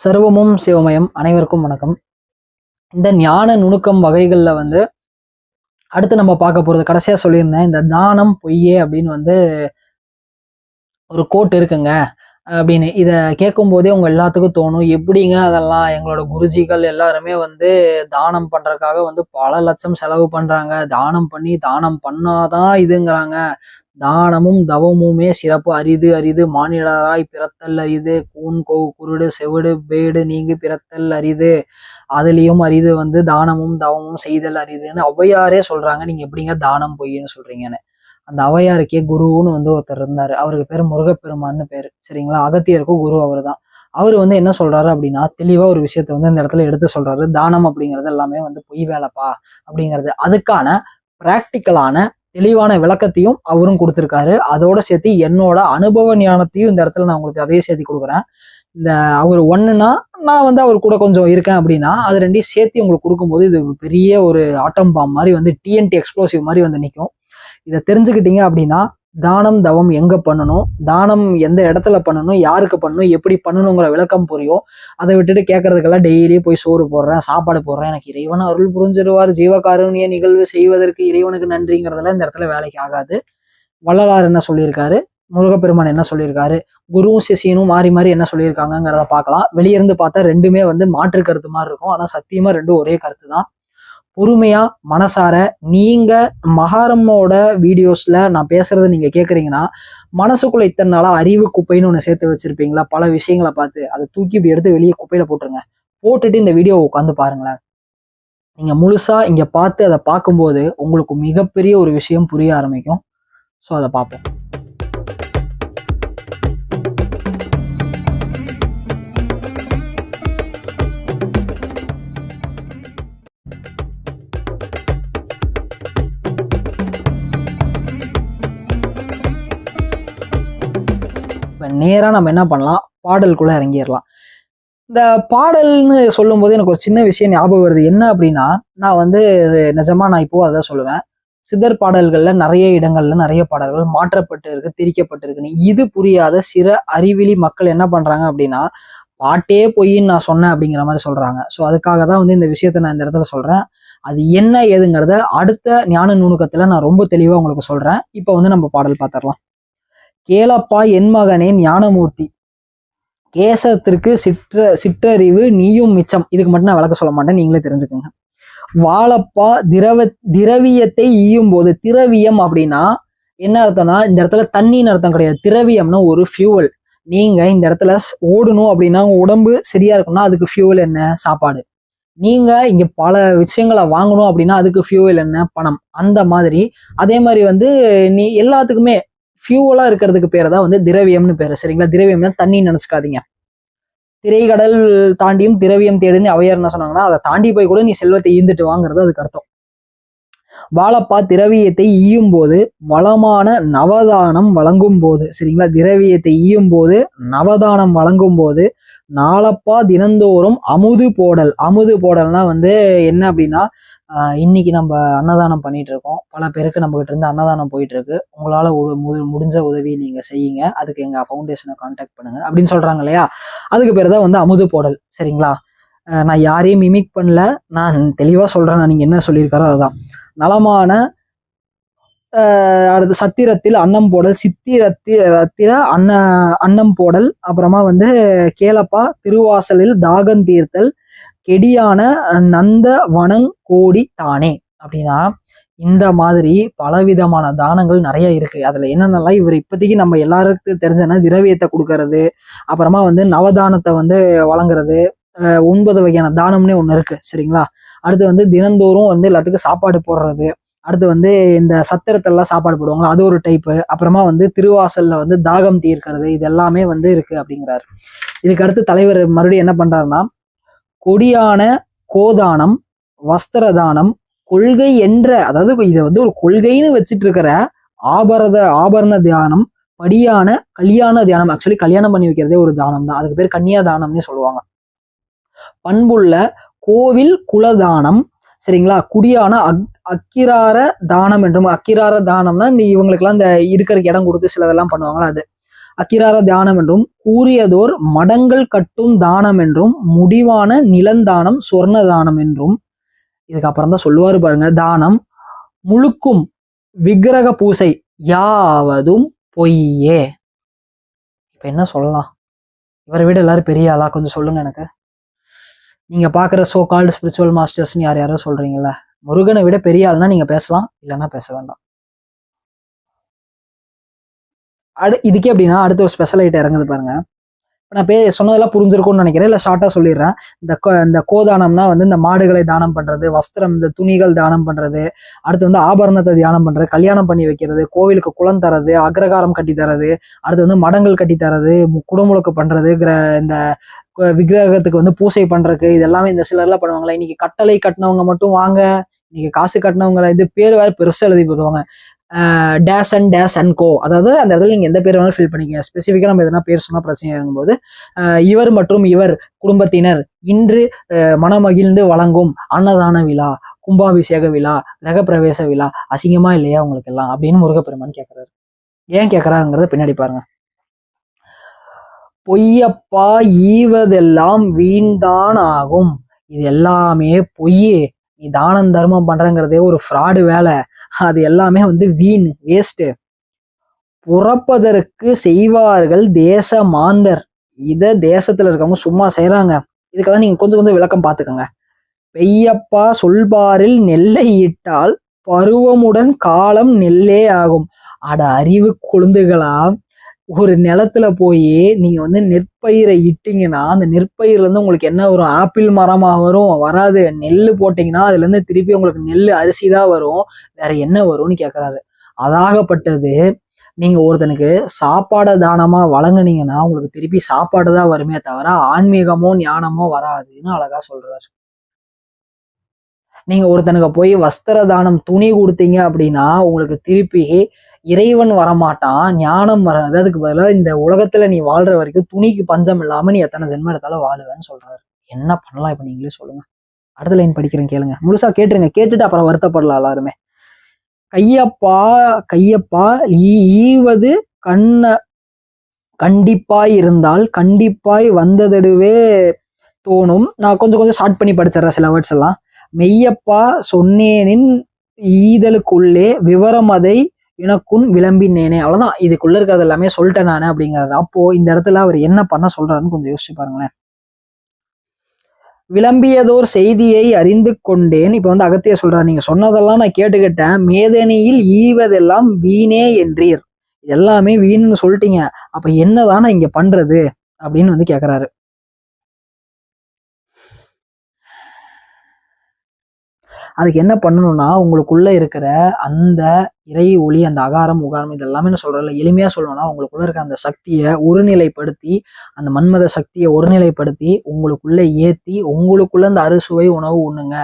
சர்வமும் சிவமயம். அனைவருக்கும் வணக்கம். இந்த ஞான நுணுக்கம் வகைகள்ல அடுத்து நம்ம பார்க்க போறது, கடைசியா சொல்லியிருந்தேன், இந்த தானம் பொய்யே அப்படின்னு ஒரு கோட் இருக்குங்க அப்படின்னு. இதை கேட்கும் போதே உங்க எல்லாத்துக்கும் தோணும், எப்படிங்க அதெல்லாம்? எங்களோட குருஜிகள் எல்லாருமே தானம் பண்றதுக்காக பல லட்சம் செலவு பண்றாங்க, தானம் பண்ணி தானம் பண்ணாதான் இதுங்கிறாங்க. தானமும் தவமுமே சிறப்பு, அரிது அரிது மானிடராய் பிறத்தல் அரிது, கூன் கோ குருடு செவிடு வேடு நீங்கி பிறத்தல் அரிது, அதுலயும் அரிது தானமும் தவமும் செய்தல் அரிதுன்னு ஔவையாரே சொல்றாங்க. நீங்க எப்படிங்க தானம் பொய்ன்னு சொல்றீங்கன்னு? அந்த ஔவையாருக்கே குருன்னு ஒருத்தர் இருந்தாரு. அவருக்கு பேர் முருகப்பெருமான்னு பேரு, சரிங்களா? அகத்தியருக்கும் குரு அவர் தான். அவர் என்ன சொல்றாரு அப்படின்னா, தெளிவா ஒரு விஷயத்த இந்த இடத்துல எடுத்து சொல்றாரு. தானம் அப்படிங்கிறது எல்லாமே பொய் வேலைப்பா அப்படிங்கிறது. அதுக்கான பிராக்டிக்கலான தெளிவான விளக்கத்தையும் அவரும் கொடுத்திருக்காரு. அதோட சேர்த்து என்னோட அனுபவ ஞானத்தையும் இந்த இடத்துல நான் உங்களுக்கு அதையும் சேர்த்து கொடுக்குறேன். இந்த அவர் ஒண்ணுன்னா நான் அவர் கூட கொஞ்சம் இருக்கேன் அப்படின்னா, அது ரெண்டையும் சேர்த்து உங்களுக்கு கொடுக்கும்போது இது பெரிய ஒரு ஆட்டம் பாம் மாதிரி டிஎன்டி எக்ஸ்ப்ளோசிவ் மாதிரி நிற்கும். இதை தெரிஞ்சுக்கிட்டீங்க அப்படின்னா, தானம் தவம் எங்க பண்ணணும், தானம் எந்த இடத்துல பண்ணணும், யாருக்கு பண்ணணும், எப்படி பண்ணணுங்கிற விளக்கம் புரியும். அதை விட்டுட்டு கேட்கறதுக்கெல்லாம் டெய்லி போய் சோறு போடுறேன், சாப்பாடு போடுறேன், எனக்கு இறைவன் அருள் புரிஞ்சிருவார், ஜீவகாருண்ய நிகழ்வு செய்வதற்கு இறைவனுக்கு நன்றிங்கிறதெல்லாம் இந்த இடத்துல வேலைக்கு ஆகாது. வள்ளலார் என்ன சொல்லியிருக்காரு, முருகப்பெருமான் என்ன சொல்லியிருக்காரு, குருவும் சிஷியனும் மாறி மாறி என்ன சொல்லியிருக்காங்கிறத பார்க்கலாம். வெளியிருந்து பார்த்தா ரெண்டுமே மாற்று கருத்து மாதிரி இருக்கும். ஆனா சத்தியமா ரெண்டும் ஒரே கருத்து தான். பொறுமையா மனசார நீங்க மகாரம்மோட வீடியோஸ்ல நான் பேசுறதை நீங்க கேட்குறீங்கன்னா, மனசுக்குள்ள இத்தனை நாளா அறிவு குப்பைன்னு ஒன்று சேர்த்து வச்சிருப்பீங்களா? பல விஷயங்களை பார்த்து அதை தூக்கி இப்படி எடுத்து வெளியே குப்பையில போட்டுருங்க. போட்டுட்டு இந்த வீடியோ உட்காந்து பாருங்களேன். நீங்க முழுசா இங்க பார்த்து அதை பார்க்கும்போது உங்களுக்கு மிகப்பெரிய ஒரு விஷயம் புரிய ஆரம்பிக்கும். ஸோ அதை பார்ப்போம். நேரா நம்ம என்ன பண்ணலாம், பாடலுக்குள்ள இறங்கிடலாம். இந்த பாடல்னு சொல்லும் போது எனக்கு ஒரு சின்ன விஷயம் ஞாபகம் வருது. என்ன அப்படின்னா, நான் நிஜமா நான் இப்போ அதான் சொல்லுவேன், சித்தர் பாடல்கள்ல நிறைய இடங்கள்ல நிறைய பாடல்கள் மாற்றப்பட்டு இருக்கு, திரிக்கப்பட்டு இருக்குன்னு. இது புரியாத சில அறிவிலி மக்கள் என்ன பண்றாங்க அப்படின்னா, பாட்டே பொய்ன்னு நான் சொன்னேன் அப்படிங்கிற மாதிரி சொல்றாங்க. ஸோ அதுக்காக தான் இந்த விஷயத்த நான் இந்த இடத்துல சொல்றேன். அது என்ன ஏதுங்கிறத அடுத்த ஞான நுணுக்கத்துல நான் ரொம்ப தெளிவா உங்களுக்கு சொல்றேன். இப்போ நம்ம பாடல் பார்த்துடலாம். கேளப்பா என் மகனே ஞானமூர்த்தி, கேசத்திற்கு சிற்றறிவு நீயும் மிச்சம். இதுக்கு மட்டும் நான் விளக்க சொல்ல மாட்டேன், நீங்களே தெரிஞ்சுக்கோங்க. வாழப்பா திரவியத்தை ஈயும் போது, திரவியம் அப்படின்னா என்ன அர்த்தம்னா, இந்த இடத்துல தண்ணின்னு அர்த்தம் கிடையாது. திரவியம்னா ஒரு ஃபியூவல். நீங்க இந்த இடத்துல ஓடணும் அப்படின்னா, உங்க உடம்பு சரியா இருக்கும்னா அதுக்கு ஃபியூவல் என்ன? சாப்பாடு. நீங்க இங்க பல விஷயங்களை வாங்கணும் அப்படின்னா அதுக்கு ஃபியூவல் என்ன? பணம். அந்த மாதிரி அதே மாதிரி நீ எல்லாத்துக்குமே ஃபியூவலா இருக்கிறதுக்கு பேரை தான் திரவியம்னு பேரு, சரிங்களா? திரவியம்னா தண்ணின்னு நினைச்சுக்காதீங்க. திரைக்கடல் தாண்டியும் திரவியம் தேடுன்னு அவையார் என்ன சொன்னாங்கன்னா, அதை தாண்டி போய் கூட நீ செல்வத்தை ஈந்துட்டு வாங்கிறது அதுக்கு அர்த்தம். வாழப்பா திரவியத்தை ஈயும் போது வளமான நவதானம் வழங்கும் போது, சரிங்களா? திரவியத்தை ஈயும் போது நவதானம் வழங்கும் போது நாளப்பா தினந்தோறும் அமுது போடல். அமுது போடல்னா என்ன அப்படின்னா, இன்னைக்கு நம்ம அன்னதானம் பண்ணிட்டு இருக்கோம், பல பேருக்கு நம்ம கிட்ட இருந்து அன்னதானம் போயிட்டு இருக்கு, உங்களால முடிஞ்ச உதவி நீங்க செய்யுங்க, அதுக்கு எங்க ஃபவுண்டேஷனை கான்டாக்ட் பண்ணுங்க அப்படின்னு சொல்றாங்க இல்லையா? அதுக்கு பேர் தான் அமுது போடல், சரிங்களா? நான் யாரையும் மிமிக் பண்ணல, நான் தெளிவா சொல்றேன். நான் நீங்க என்ன சொல்லியிருக்காரோ அதுதான். நலமான அடுத்து சத்திரத்தில் அன்னம் போடல், சித்திரத்தில அன்னம் போடல். அப்புறமா கேளப்பா திருவாசலில் தாகம் தீர்த்தல், கெடியான நந்த வனங்கோடி தானே. அப்படின்னா இந்த மாதிரி பலவிதமான தானங்கள் நிறைய இருக்கு. அதுல என்னென்னலாம் இவர் இப்போதைக்கு நம்ம எல்லாருக்கும் தெரிஞ்சனா, திரவியத்தை கொடுக்கறது, அப்புறமா நவதானத்தை வழங்குறது, 9 வகையான தானம்னே ஒண்ணு இருக்கு, சரிங்களா? அடுத்து தினந்தோறும் எல்லாத்துக்கும் சாப்பாடு போடுறது, அடுத்து இந்த சத்திரத்தெல்லாம் சாப்பாடு போடுவாங்க, அது ஒரு டைப்பு. அப்புறமா திருவாசல்ல தாகம் தீர்க்கிறது, இது எல்லாமே இருக்கு அப்படிங்கிறாரு. இதுக்கு அடுத்து தலைவர் மறுபடியும் என்ன பண்றாருன்னா, கொடியான கோதானம், வஸ்திரதானம், கொள்கை என்ற, அதாவது இதை ஒரு கொள்கைன்னு வச்சுட்டு இருக்கிற ஆபரண தியானம், படியான கல்யாண தியானம். ஆக்சுவலி கல்யாணம் பண்ணி வைக்கிறதே ஒரு தானம் தான், அதுக்கு பேர் கன்னியா தானம்னே சொல்லுவாங்க. பண்புள்ள கோவில் குலதானம், சரிங்களா? குடியான அக்கிரார தானம் என்றும். அக்கிரார தானம்னா இந்த இவங்களுக்கெல்லாம் இந்த இருக்கிறதுக்கு இடம் கொடுத்து சிலதெல்லாம் பண்ணுவாங்களா அது. அக்கிரார தானம் என்றும், கூறியதோர் மடங்கள் கட்டும் தானம் என்றும், முடிவான நிலந்தானம் சொர்ண தானம் என்றும். இதுக்கப்புறம் தான் சொல்லுவாரு பாருங்க, தானம் முழுக்கும் விக்கிரக பூசை யாவதும் பொய்யே. இப்ப என்ன சொல்லலாம்? இவரை விட எல்லாரும் பெரிய ஆளா? கொஞ்சம் சொல்லுங்க எனக்கு. நீங்க பாக்குற சோ கால்டு ஸ்பிரிச்சுவல் மாஸ்டர்ஸ் யார் யாரோ சொல்றீங்கல்ல, முருகனை விட பெரிய ஆள்னா நீங்க பேசலாம், இல்லைன்னா பேச வேண்டாம். இதுக்கே அப்படின்னா அடுத்த ஒரு ஸ்பெஷல் ஐட்டம் இறங்குது பாருங்க. நான் சொன்னதெல்லாம் புரிஞ்சிருக்கும்னு நினைக்கிறேன், இல்லை ஷார்ட்டா சொல்லிடுறேன். இந்த கோதானம்னா வந்து இந்த மாடுகளை தானம் பண்றது, வஸ்திரம், இந்த துணிகள் தானம் பண்றது, அடுத்து வந்து ஆபரணத்தை தியானம் பண்றது, கல்யாணம் பண்ணி வைக்கிறது, கோவிலுக்கு குளம் தரது, அக்ரகாரம் கட்டி தரது, அடுத்து வந்து மடங்கள் கட்டி தரது, குடமுழுக்கு பண்றது, இந்த விக்கிரகத்துக்கு வந்து பூசை பண்றதுக்கு, இது எல்லாமே இந்த சிலர்லாம் பண்ணுவாங்களா. இன்னைக்கு கட்டளை கட்டினவங்க மட்டும் வாங்க, இன்னைக்கு காசு கட்டினவங்களை இது பேர் வேற பெருசா எழுதி போடுவாங்க, டேஷ் அண்ட் டேஷ் அண்ட் கோ. அதாவது அந்த இடத்துல நீங்க எந்த பேர் வேணாலும் ஃபில் பண்ணிக்க. ஸ்பெசிஃபிக்கா நம்ம எதனா பேர் சொன்னா பிரச்சனை இருக்கும்போது, இவர் மற்றும் இவர் குடும்பத்தினர் இன்று மனமகிழ்ந்து வழங்கும் அன்னதான விழா, கும்பாபிஷேக விழா, கிரகப்பிரவேச விழா அசிங்கமா இல்லையா உங்களுக்கு எல்லாம் அப்படின்னு முருகப்பெருமான் கேட்கிறாரு. ஏன் கேட்கிறாருங்கிறத பின்னாடி பாருங்க. பொய்யப்பா ஈவதெல்லாம் வீண்தான் ஆகும். இது எல்லாமே பொய். நீ தானம் தர்மம் பண்றங்கிறதே ஒரு ஃப்ராடு வேலை. அது எல்லாமே வந்து வீண், வேஸ்ட். புறப்பதற்கு செய்வார்கள் தேச மாந்தர். இத தேசத்துல இருக்கவங்க சும்மா செய்யறாங்க. இதுக்கெல்லாம் நீங்க கொஞ்சம் கொஞ்சம் விளக்கம் பார்த்துக்கோங்க. பெய்யப்பா சொல்பாரில் நெல்லை இட்டால் பருவமுடன் காலம் நெல்லே ஆகும். அட அறிவு கொழுந்துகளா, ஒரு நிலத்துல போய் நீங்க வந்து நெற்பயிரை இட்டீங்கன்னா அந்த நெற்பயிர்ல இருந்து உங்களுக்கு என்ன வரும்? ஆப்பிள் மரமா வரும்? வராது. நெல் போட்டீங்கன்னா அதுல இருந்து திருப்பி உங்களுக்கு நெல் அரிசி தான் வரும். வேற என்ன வரும்னு கேட்கறாரு. அதாகப்பட்டது நீங்க ஒருத்தனுக்கு சாப்பாடை தானமா வழங்குனீங்கன்னா உங்களுக்கு திருப்பி சாப்பாடு தான் வருமே தவிர ஆன்மீகமோ ஞானமோ வராதுன்னு அழகா சொல்றாரு. நீங்க ஒருத்தனுக்கு போய் வஸ்திர தானம், துணி கொடுத்தீங்க அப்படின்னா உங்களுக்கு திருப்பி இறைவன் வரமாட்டான், ஞானம் வராது. அதுக்கு பதிலாக இந்த உலகத்துல நீ வாழ்ற வரைக்கும் துணிக்கு பஞ்சம் இல்லாம நீ எத்தனை ஜென்மம் எடுத்தாலும் வாழுவேன்னு சொல்றாரு. என்ன பண்ணலாம் இப்ப நீங்களே சொல்லுங்க. அடுத்த லைன் படிக்கிறேன் கேளுங்க, முழுசா கேட்டுருங்க. கேட்டுட்டு அப்புறம் வருத்தப்படலாம் எல்லாருமே. கையப்பா ஈவது கண்டிப்பாய் இருந்தால் கண்டிப்பாய் வந்ததடுவே தோணும். நான் கொஞ்சம் கொஞ்சம் ஷார்ட் பண்ணி படிச்சிடறேன் சில வேர்ட்ஸ் எல்லாம். மெய்யப்பா சொன்னேனின் ஈதலுக்குள்ளே விவரம் அதை எனக்குன் விளம்பினேனே. அவ்வளவுதான், இதுக்குள்ள இருக்கிறது எல்லாமே சொல்லிட்டேன் நானு அப்படிங்கிறாரு. அப்போ இந்த இடத்துல அவர் என்ன பண்ண சொல்றாருன்னு கொஞ்சம் யோசிச்சு பாருங்களேன். விளம்பியதோர் செய்தியை அறிந்து கொண்டேன். இப்ப வந்து அகத்தியர் சொல்றாரு, நீங்க சொன்னதெல்லாம் நான் கேட்டுக்கிட்டேன். மேதனையில் ஈவதெல்லாம் வீணே என்றீர். எல்லாமே வீணுன்னு சொல்லிட்டீங்க. அப்ப என்னதான் நான் இங்க பண்றது அப்படின்னு வந்து கேக்குறாரு. அதுக்கு என்ன பண்ணணும்னா, உங்களுக்குள்ள இருக்கிற அந்த இறை ஒளி, அந்த அகாரம் உகாரம் இதெல்லாமே நான் சொல்றேன்ல, எளிமையா சொல்லணும்னா உங்களுக்குள்ள இருக்க அந்த சக்தியை ஒருநிலைப்படுத்தி, அந்த மன்மத சக்தியை ஒருநிலைப்படுத்தி உங்களுக்குள்ள ஏத்தி உங்களுக்குள்ள அந்த அறுசுவை உணவு உண்ணுங்க,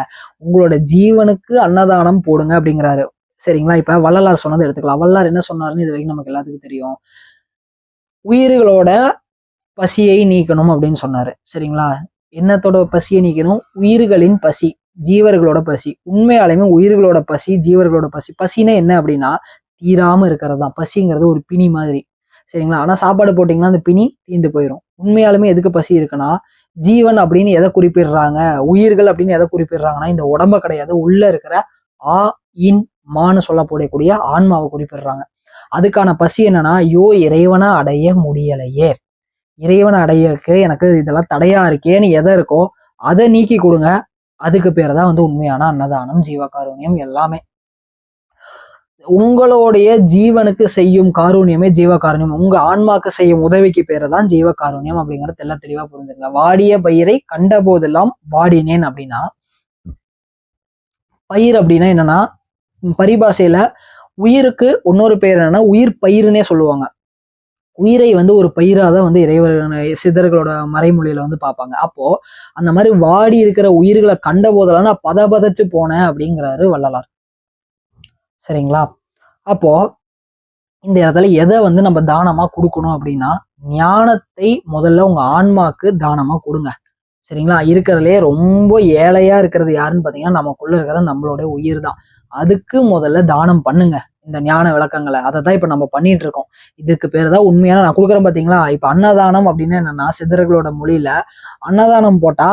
உங்களோட ஜீவனுக்கு அன்னதானம் போடுங்க அப்படிங்கிறாரு. சரிங்களா? இப்ப வள்ளலார் சொன்னதை எடுத்துக்கலாம். வள்ளலார் என்ன சொன்னாருன்னு இது வரைக்கும் நமக்கு எல்லாத்துக்கும் தெரியும். உயிர்களோட பசியை நீக்கணும் அப்படின்னு சொன்னாரு. சரிங்களா? என்னத்தோட பசியை நீக்கணும்? உயிர்களின் பசி, ஜீவர்களோட பசி. உண்மையாலுமே உயிர்களோட பசி, ஜீவர்களோட பசி. பசினா என்ன அப்படின்னா தீராம இருக்கிறது தான். பசிங்கிறது ஒரு பிணி மாதிரி. சரிங்களா? ஆனா சாப்பாடு போட்டீங்கன்னா அந்த பிணி தீர்ந்து போயிடும். உண்மையாலுமே எதுக்கு பசி இருக்குன்னா, ஜீவன் அப்படின்னு எதை குறிப்பிடுறாங்க, உயிர்கள் அப்படின்னு எதை குறிப்பிடுறாங்கன்னா இந்த உடம்ப கிடையாது, உள்ள இருக்கிற ஆ இன் மான்னு சொல்லப்படக்கூடிய ஆன்மாவை குறிப்பிடுறாங்க. அதுக்கான பசி என்னன்னா, ஐயோ இறைவனை அடைய முடியலையே, இறைவனை அடையறதுக்கு எனக்கு இதெல்லாம் தடையா இருக்கேன்னு எதை இருக்கோ அதை நீக்கி கொடுங்க. அதுக்கு பேர் தான் வந்து உண்மையான அன்னதானம், ஜீவகாருண்யம் எல்லாமே. உங்களுடைய ஜீவனுக்கு செய்யும் காருண்யமே ஜீவகாருண்யம். உங்க ஆன்மாக்கு செய்யும் உதவிக்கு பேரு தான் ஜீவகாருண்யம் அப்படிங்கறது எல்லாம் தெளிவா புரிஞ்சுங்க. வாடிய பயிரை கண்ட போதெல்லாம் வாடினேன் அப்படின்னா, பயிர் அப்படின்னா என்னன்னா, பரிபாஷையில உயிருக்கு இன்னொரு பேர் என்னன்னா உயிர் பயிருன்னே சொல்லுவாங்க. உயிரை வந்து ஒரு பயிராக தான் வந்து இறைவர் சித்தர்களோட மறைமொழியில வந்து பார்ப்பாங்க. அப்போ அந்த மாதிரி வாடி இருக்கிற உயிர்களை கண்ட போதெல்லாம் நான் பதபதச்சு போனேன் அப்படிங்கிறாரு வள்ளலார். சரிங்களா? அப்போ இந்த இடத்துல எதை வந்து நம்ம தானமா கொடுக்கணும் அப்படின்னா, ஞானத்தை முதல்ல உங்க ஆன்மாக்கு தானமா கொடுங்க. சரிங்களா? இருக்கிறதுலே ரொம்ப ஏழையா இருக்கிறது யாருன்னு பாத்தீங்கன்னா நமக்குள்ள இருக்கிற நம்மளோட உயிர் தான். அதுக்கு முதல்ல தானம் பண்ணுங்க. இந்த ஞான விளக்கங்களை. அதை தான் இப்ப நம்ம பண்ணிட்டு இருக்கோம். இதுக்கு பேர் தான் உண்மையான நான் கொடுக்குறேன் பாத்தீங்களா. இப்ப அன்னதானம் அப்படின்னு என்னன்னா, சித்தர்களோட மொழியில அன்னதானம் போட்டா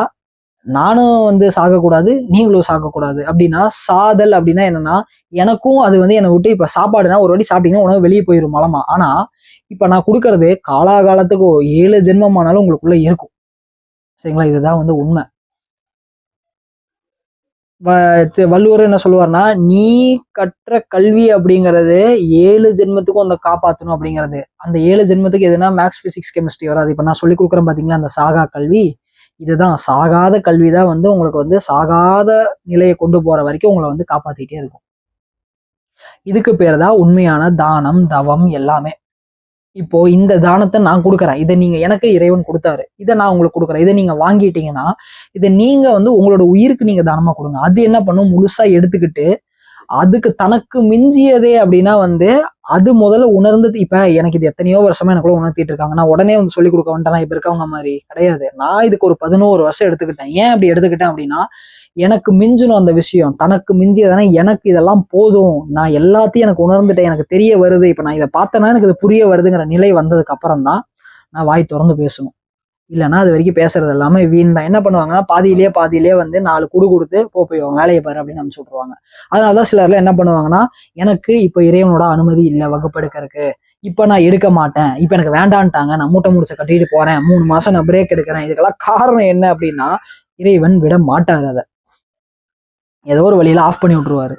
நானும் வந்து சாகக்கூடாது, நீங்களும் சாகக்கூடாது. அப்படின்னா சாதல் அப்படின்னா என்னன்னா, எனக்கும் அது வந்து என்னை விட்டு இப்ப சாப்பாடுனா ஒரு வாட்டி சாப்பிட்டீங்கன்னா உணவு வெளியே போயிடும் மலமா. ஆனா இப்ப நான் கொடுக்கறது காலாகாலத்துக்கு 7 ஜென்மமானாலும் உங்களுக்குள்ள இருக்கும். சரிங்களா, இதுதான் வந்து உண்மை. வள்ளுவர் என்ன சொல்லுவார்னா, நீ கற்ற கல்வி அப்படிங்கிறது 7 ஜென்மத்துக்கும் அந்த காப்பாற்றணும் அப்படிங்கிறது. அந்த 7 ஜென்மத்துக்கு எதுனா மேக்ஸ், பிசிக்ஸ், கெமிஸ்ட்ரி வராது. இப்ப நான் சொல்லி கொடுக்குறேன் பாத்தீங்களா, அந்த சாகா கல்வி. இதுதான் சாகாத கல்விதான் வந்து உங்களுக்கு வந்து சாகாத நிலையை கொண்டு போற வரைக்கும் உங்களை வந்து காப்பாத்திட்டே இருக்கும். இதுக்கு பேர் தான் உண்மையான தானம், தவம் எல்லாமே. இப்போ இந்த தானத்தை நான் கொடுக்குறேன். இதை நீங்க எனக்கு இறைவன் கொடுத்தாரு. இதை நான் உங்களுக்கு கொடுக்குறேன். இதை நீங்க வாங்கிட்டீங்கன்னா, இதை நீங்க வந்து உங்களோட உயிருக்கு நீங்க தானமா கொடுங்க. அது என்ன பண்ணும், முழுசா எடுத்துக்கிட்டு அதுக்கு தனக்கு மிஞ்சியதே அப்படின்னா வந்து அது முதல்ல உணர்ந்தது. இப்ப எனக்கு இது எத்தனையோ வருஷமா எனக்குள்ள உணர்த்திட்டு இருக்காங்க. நான் உடனே வந்து சொல்லிக் கொடுக்க வந்துட்டேன் இப்ப இருக்கவங்க மாதிரி கிடையாது. நான் இதுக்கு ஒரு 11 வருஷம் எடுத்துக்கிட்டேன். ஏன் அப்படி எடுத்துக்கிட்டேன் அப்படின்னா, எனக்கு மிஞ்சணும் அந்த விஷயம். தனக்கு மிஞ்சியதானே, எனக்கு இதெல்லாம் போதும், நான் எல்லாத்தையும் எனக்கு உணர்ந்துட்டேன், எனக்கு தெரிய வருது, இப்ப நான் இதை பார்த்தேன்னா எனக்கு இது புரிய வருதுங்கிற நிலை வந்ததுக்கு அப்புறம் தான் நான் வாய் திறந்து பேசணும். இல்லைன்னா அது வரைக்கும் பேசுறது எல்லாமே வீண் தான். என்ன பண்ணுவாங்கன்னா, பாதியிலேயே வந்து 4 குடு கொடுத்து போய் வேலையை பாரு அப்படின்னு அனுப்பிச்சு விட்ருவாங்க. அதனாலதான் சிலர்லாம் என்ன பண்ணுவாங்கன்னா, எனக்கு இப்ப இறைவனோட அனுமதி இல்லை வகுப்பெடுக்கிறதுக்கு, இப்ப நான் எடுக்க மாட்டேன், இப்ப எனக்கு வேண்டான்ட்டாங்க, நான் மூட்டை முடிச்ச கட்டிட்டு போறேன், 3 மாசம் நான் பிரேக் எடுக்கிறேன். இதுக்கெல்லாம் காரணம் என்ன அப்படின்னா, இறைவன் விட மாட்டார். அதை ஏதோ ஒரு வழியில ஆஃப் பண்ணி விட்டுருவாரு.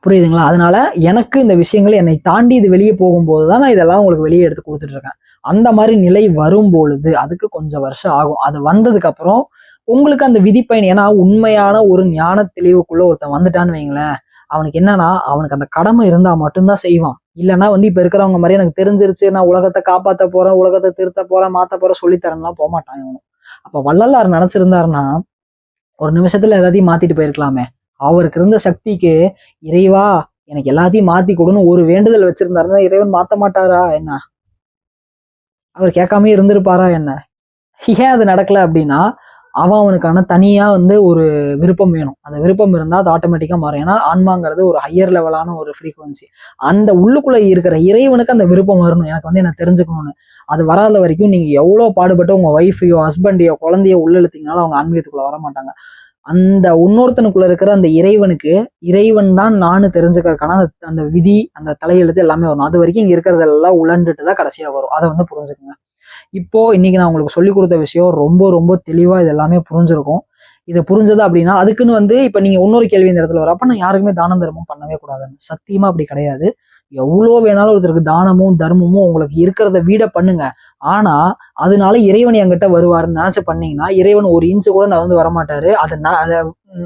புரியுதுங்களா? அதனால எனக்கு இந்த விஷயங்கள் என்னை தாண்டி இது வெளியே போகும்போதுதான் நான் இதெல்லாம் உங்களுக்கு வெளியே எடுத்து கொடுத்துட்டு இருக்கேன். அந்த மாதிரி நிலை வரும் பொழுது அதுக்கு கொஞ்சம் வருஷம் ஆகும். அது வந்ததுக்கு அப்புறம் உங்களுக்கு அந்த விதிப்பயன், ஏன்னா உண்மையான ஒரு ஞான தெளிவுக்குள்ள ஒருத்தன் வந்துட்டான்னு வைங்களேன், அவனுக்கு என்னன்னா, அவனுக்கு அந்த கடமை இருந்தா மட்டும்தான் செய்வான். இல்லைன்னா வந்து இப்ப இருக்கிறவங்க மாதிரி எனக்கு தெரிஞ்சிருச்சு, நான் உலகத்தை காப்பாத்த போறேன், உலகத்தை திருத்த போறேன், மாத்த போறேன், சொல்லித்தரேன்லாம் போக மாட்டான் இவனும். அப்ப வள்ளலார் நினைச்சிருந்தாருன்னா ஒரு நிமிஷத்துல எல்லாத்தையும் மாத்திட்டு போயிருக்கலாமே. அவருக்கு இருந்த சக்திக்கு, இறைவா எனக்கு எல்லாத்தையும் மாத்தி கொடுன்னு ஒரு வேண்டுதல் வச்சிருந்தாருன்னா இறைவன் மாத்த மாட்டாரா என்ன? அவர் கேட்காமயே இருந்திருப்பாரா என்ன? ஏன் அது நடக்கல அப்படின்னா, அவனுக்கான தனியா வந்து ஒரு விருப்பம் வேணும். அந்த விருப்பம் இருந்தா அது ஆட்டோமேட்டிக்கா மாறும். ஏன்னா ஆன்மாங்கிறது ஒரு ஹையர் லெவலான ஒரு ஃப்ரீக்வன்சி. அந்த உள்ளுக்குள்ள இருக்கிற இறைவனுக்கு அந்த விருப்பம் வரணும், எனக்கு வந்து என்ன தெரிஞ்சுக்கணும்னு. அது வராத வரைக்கும் நீங்க எவ்வளவு பாடுபட்டு உங்க ஒய்ஃபையோ ஹஸ்பண்டையோ குழந்தையோ உள்ள இழுத்தீங்கனாலும் அவங்க ஆன்மீகத்துக்குள்ள வர மாட்டாங்க. அந்த இன்னொருத்தனுக்குள்ள இருக்கிற அந்த இறைவனுக்கு, இறைவன் தான் நானு தெரிஞ்சுக்கிறதுக்கான அந்த விதி, அந்த தலையெழுத்து எல்லாமே வரும். அது வரைக்கும் இங்க இருக்கிறதெல்லாம் உழண்டுட்டு தான் கடைசியா வரும். அதை வந்து புரிஞ்சுக்கோங்க. இப்போ இன்னைக்கு நான் உங்களுக்கு சொல்லி கொடுத்த விஷயம் ரொம்ப ரொம்ப தெளிவா இது எல்லாமே புரிஞ்சிருக்கும். இதை புரிஞ்சது அப்படின்னா அதுக்குன்னு வந்து இப்ப நீங்க இன்னொரு கேள்வி இந்த இடத்துல வரும், அப்ப நான் யாருக்குமே தானம் தர்மம் பண்ணவே கூடாதுன்னு. சத்தியமா அப்படி கிடையாது. எவ்வளோ வேணாலும் ஒருத்தருக்கு தானமும் தர்மமும் உங்களுக்கு இருக்கிறத விட பண்ணுங்க. ஆனா அதனால இறைவன் என்கிட்ட வருவாருன்னு நினைச்சு பண்ணீங்கன்னா, இறைவன் ஒரு இன்ச்சு கூட வந்து வரமாட்டாரு. அதை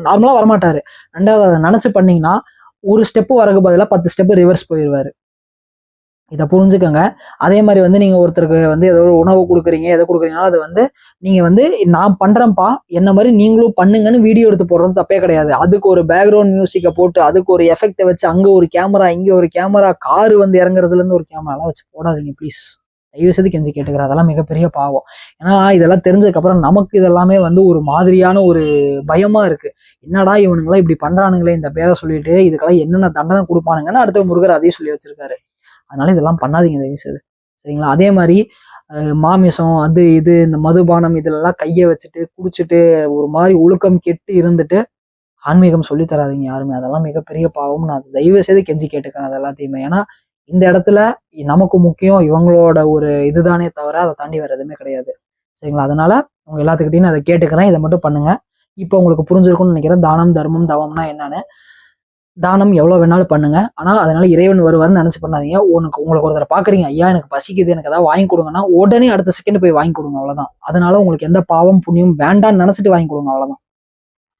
நார்மலா வரமாட்டாரு. ரெண்டாவது அதை நினைச்சு பண்ணீங்கன்னா ஒரு ஸ்டெப் வரக்கு பதிலா 10 ஸ்டெப் ரிவர்ஸ் போயிடுவாரு. இதை புரிஞ்சுக்கோங்க. அதே மாதிரி வந்து நீங்க ஒருத்தருக்கு வந்து ஏதோ ஒரு உணவு கொடுக்குறீங்க, எதை கொடுக்குறீங்கன்னா அது வந்து நீங்க வந்து நான் பண்றேன்ப்பா என்ன மாதிரி நீங்களும் பண்ணுங்கன்னு வீடியோ எடுத்து போடுறது தப்பே கிடையாது. அதுக்கு ஒரு பேக்ரவுண்ட் மியூசிக்கை போட்டு அதுக்கு ஒரு எஃபெக்டை வச்சு அங்க ஒரு கேமரா இங்க ஒரு கேமரா, காரு வந்து இறங்குறதுல இருந்து ஒரு கேமராலாம் வச்சு போடாதீங்க ப்ளீஸ். தயவு செய்து கெஞ்சி கேட்டுக்கிறேன். அதெல்லாம் மிகப்பெரிய பாவம். ஏன்னா இதெல்லாம் தெரிஞ்சதுக்கு அப்புறம் நமக்கு இதெல்லாமே வந்து ஒரு மாதிரியான ஒரு பயமா இருக்கு. என்னடா இவனுங்களாம் இப்படி பண்றானுங்களே இந்த பேரை சொல்லிட்டு, இதுக்கெல்லாம் என்னென்ன தண்டனை கொடுப்பானுங்கன்னு அடுத்த முருகர் அதையும் சொல்லி வச்சிருக்காரு. அதனால இதெல்லாம் பண்ணாதீங்க தயவு செய்து. சரிங்களா? அதே மாதிரி மாமிசம் அது இது இந்த மதுபானம் இதுலெல்லாம் கையை வச்சுட்டு குடிச்சிட்டு ஒரு மாதிரி ஒழுக்கம் கெட்டு இருந்துட்டு ஆன்மீகம் சொல்லி தராதீங்க யாருமே. அதெல்லாம் மிகப்பெரிய பாவம். நான் தயவு செய்து கெஞ்சி கேட்டுக்கிறேன் அது எல்லாத்தையுமே. ஏன்னா இந்த இடத்துல நமக்கு முக்கியம் இவங்களோட ஒரு இதுதானே தவிர அதை தாண்டி வேற எதுவுமே கிடையாது. சரிங்களா? அதனால உங்க எல்லாத்துக்கிட்டையும் நான் அதை கேட்டுக்கிறேன். இதை மட்டும் பண்ணுங்க. இப்போ உங்களுக்கு புரிஞ்சிருக்கும்னு நினைக்கிறேன் தானம் தர்மம் தவம்னா என்னன்னு. தானம் எவ்வளவு வேணாலும் பண்ணுங்க. ஆனா அதனால இறைவன் வருவார்னு நினைச்சு பண்ணாதீங்க. உங்களுக்கு ஒருத்தரை பாக்குறீங்க, ஐயா எனக்கு பசிக்குது எனக்கு ஏதாவது வாங்கி கொடுங்கன்னா உடனே அடுத்த செகண்ட் போய் வாங்கி கொடுங்க, அவ்வளவுதான். அதனால உங்களுக்கு எந்த பாவம் புண்ணியம் வேண்டான்னு நினைச்சிட்டு வாங்கி கொடுங்க, அவ்வளவுதான்.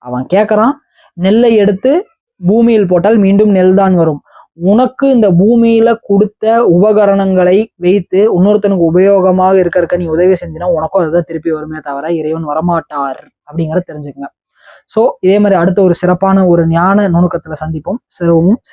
அவன் கேட்கறான், நெல்லை எடுத்து பூமியில் போட்டால் மீண்டும் நெல் தான் வரும். உனக்கு இந்த பூமியில கொடுத்த உபகரணங்களை வைத்து இன்னொருத்தனுக்கு உபயோகமாக இருக்க நீ உதவி செஞ்சினா உனக்கும் அதுதான் திருப்பி வருமே தவிர இறைவன் வரமாட்டார் அப்படிங்கிறத தெரிஞ்சுக்கங்க. சோ இதே மாதிரி அடுத்த ஒரு சிறப்பான ஒரு ஞான நுணுக்கத்துல சந்திப்போம். சிறவும்